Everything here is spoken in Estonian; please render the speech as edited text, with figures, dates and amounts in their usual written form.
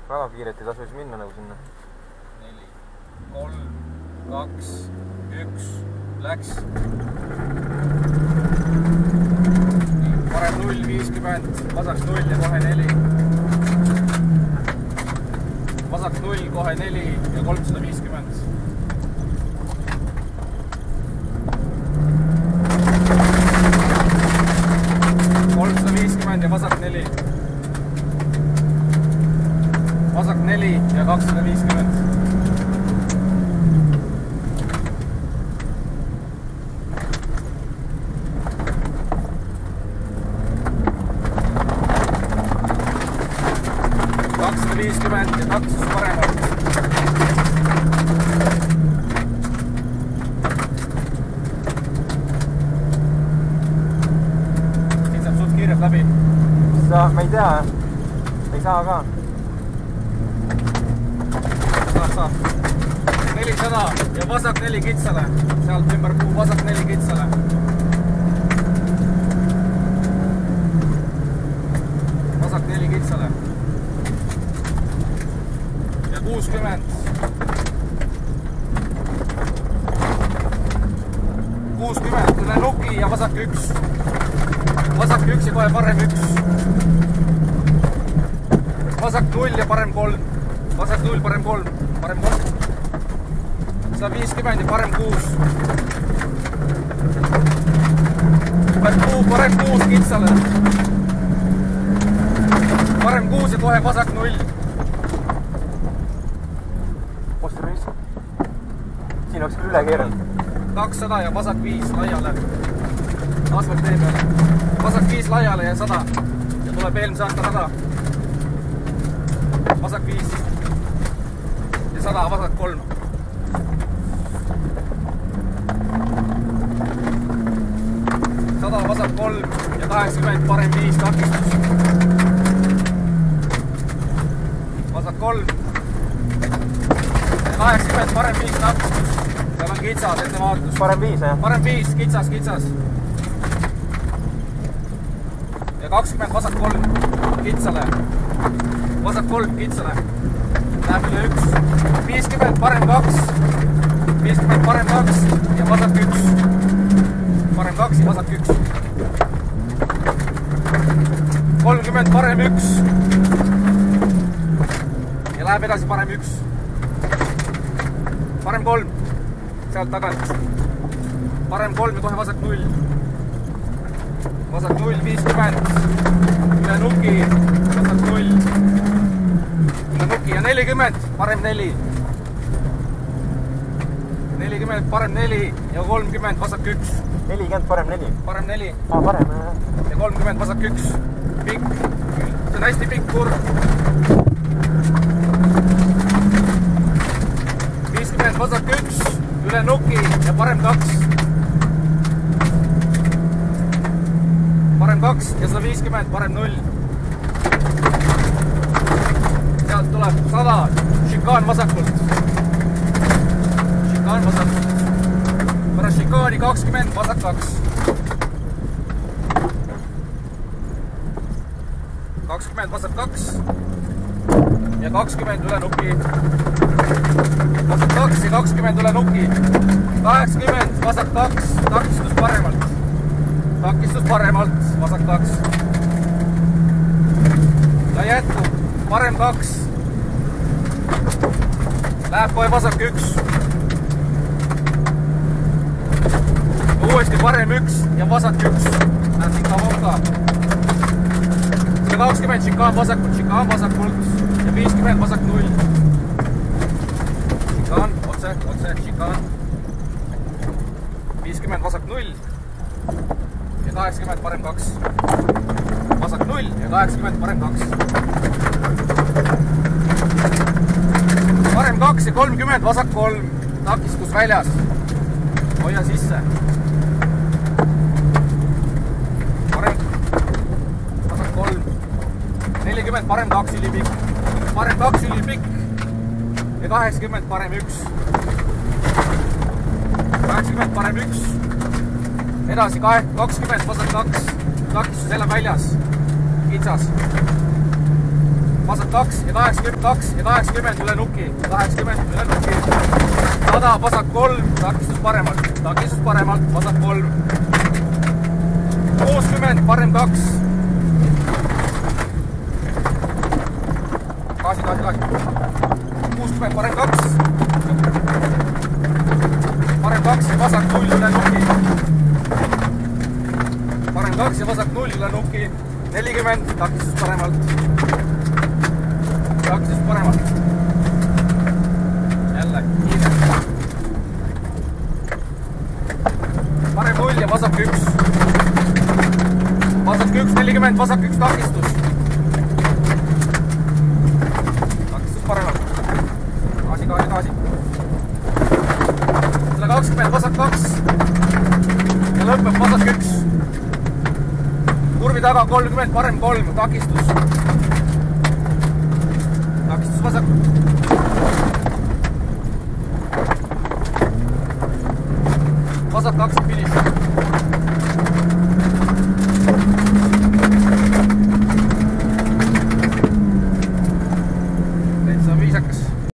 väga kiiret ei tasu siis minna nagu sinna. 4, 3, 2, 1, läks. Parem 0, 50, vasak 0 ja kohe 4. Vasak 0, kohe 4 ja 350. Ja vasak 4. Vasak 4 ja 250. Ja taksus paremalt. Siin saab suht kiirelt läbi. Ma ei tea, ei saa ka. Saab. 400 ja vasak 4 kitsale. Sealt ümber kuu vasak 4 kitsale. Vasak 4 kitsale. Ja 60. 60 üle nuki ja vasak 1. Vasak 1 ja kohe parem 1. Vasak 0 ja parem 3. Vasak 0, parem 3. Parem 3. 150 ja parem 6. Parem 6 kitsale. Parem 6 ja kohe vasak 0. Osteris. Siin oleks küll üle keeranud. 200 ja vasak 5 laiale. Asfalt tee peale. Vasak 5 laiale ja 100. Ja tuleb eelmise aasta rada. Vasak 5 ja 100, vasak 3. Vasak 3 ja 80, parem 5 takistus. Vasak 3 ja 80, parem 5 takistus. Seal on kitsas, ette vaatus. Parem 5, jah? Parem 5, kitsas. Ja 20, vasak 3 kitsale. Vasak 3 kitsale. Läheb üle 1. 50, parem 2. 50, parem 2 ja vasak 1. Parem 2 ja vasak 1. 30, parem 1. Ja läheb edasi parem 1. Parem 3. Sealt tagant. Parem 3 ja kohe vasak 0. Vasak 0, 50. Üle nuki. Vasak 0. Üle nuki ja 40. Parem 4. 40, parem 4 ja 30, vasak 1. 40, parem 4. Parem 4. Parem, ja 30, vasak 1. Pikk. See on hästi pikk kurv. 50, vasak 1. Üle nuki ja parem 2. Parem 2 ja 150, parem 0. Sealt tuleb 100. Šikaan vasakult. Šikaan vasakult. Pärast šikaani 20, vasak 2. 20, vasak 2. Ja 20 üle nuki. Vasak 2 ja 20 üle nuki. 80, vasak 2. Takistus paremalt. Takistus paremalt, vasak 2. Ja jätkub. Parem 2. Läheb kohe vasak 1. Uuesti parem 1 ja vasak 1. Läheb ikka vonka. 120 šikaan vasakult ja 50 vasak 0. Šikaan, otse, šikaan. 50 vasak 0 ja 80 parem 2. Vasak 0 ja 80 parem 2. Parem 2 ja 30 vasak 3. Takistus väljas. Hoia sisse. Parem. Vasak 3. 40 parem 2 ülipikk. Parem 2 ülipikk. Ja 80 parem 1. 80 parem 1. Edasi 20 vasak 2. Takistus elab väljas. Kitsas. vasak 2 ja 82 ja 80 üle nuki, 80 üle nuki. 100, vasak 3, takistus paremalt, vasak 3. 60, parem 2. Gaasi. 60, parem 2. Parem 2 ja vasak 0 üle nuki. Parem 2 ja vasak 0 üle nuki. 40, takistus paremalt. Jälle, kiire. Parem 0 ja vasak 1. Vasak 1, 40, vasak 1 takistus. Takistus paremalt. Gaasi. 120, vasak 2. Ja lõpeb vasak 1. Kurvi taga 30, parem 3, takistus. Takistus vasak. Vasak 2 finiš.